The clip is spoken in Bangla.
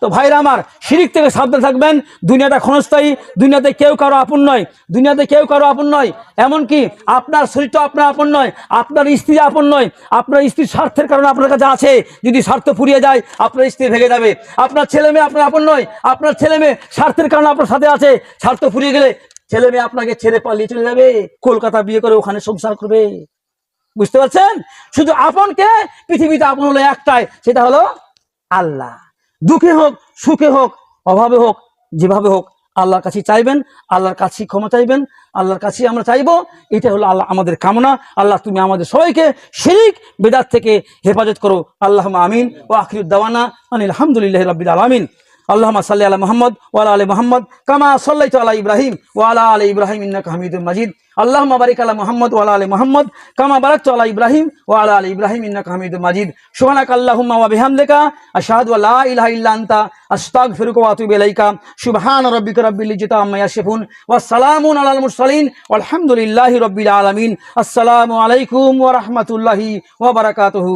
তো ভাইরা আমার, শিরিক থেকে সাবধান থাকবেন। দুনিয়াটা ক্ষণস্থায়ী, দুনিয়াতে কেউ কারো আপন নয়, দুনিয়াতে কেউ কারো আপন নয়। এমনকি আপনার শরীরটা আপনার আপন নয়, আপনার স্ত্রী আপন নয়। আপনার স্ত্রীর স্বার্থের কারণে আপনার কাছে আছে, যদি স্বার্থ ফুরিয়ে যায় আপনার স্ত্রী ভেঙে যাবে। আপনার ছেলে মেয়ে আপনার আপন নয়, আপনার ছেলে মেয়ে স্বার্থের কারণে আপনার সাথে আছে, স্বার্থ ফুরিয়ে গেলে ছেলে মেয়ে আপনাকে ছেড়ে পালিয়ে চলে যাবে, কলকাতা বিয়ে করে ওখানে সংসার করবে। বুঝতে পারছেন? শুধু আপনকে পৃথিবীতে আপন হলো একটাই, সেটা হলো আল্লাহ। দুঃখে হোক সুখে হোক অভাবে হোক যেভাবে হোক আল্লাহর কাছে চাইবেন, আল্লাহর কাছে ক্ষমা চাইবেন, আল্লাহর কাছে আমরা চাইবো। এটা হলো আল্লাহ আমাদের কামনা। আল্লাহ তুমি আমাদের সবাইকে শিরক বিদআত থেকে হেফাজত করো। আল্লাহুম্মা আমিন ওয়া আখিরুদ দাওয়ানা আনিল হামদুলিল্লাহি রাব্বিল আলামিন। আল্লাহুম্মা সাল্লি আলা মুহাম্মদ ওয়া আলা আলি মুহাম্মদ কামা সাল্লাইতা আলা ইব্রাহিম ওয়া আলা আলি ইব্রাহিম ইন্নাকা হামিদুম মাজিদ। আল্লাহুম্মা বারিক আলা মুহাম্মদ ওয়া আলা আলি মুহাম্মদ কামা বারাকতা আলা ইব্রাহিম ওয়া আলা আলি ইব্রাহিম ইন্নাকা হামিদুম মাজিদ। সুবহানাকা আল্লাহুম্মা ওয়া বিহামদিকা আশহাদু আল্লা ইলাহা ইল্লা আনতা আস্তাগফিরুকা ওয়া আতুবু ইলাইকা। সুবহানা রাব্বিকা রাব্বিল ইজ্জাতি আম্মা ইয়াসিফুন ওয়া সালামুন আলাল মুরসালিন ওয়াল হামদুলিল্লাহি রাব্বিল আলামিন। আসসালামু আলাইকুম ওয়া রাহমাতুল্লাহি ওয়া বারাকাতুহু।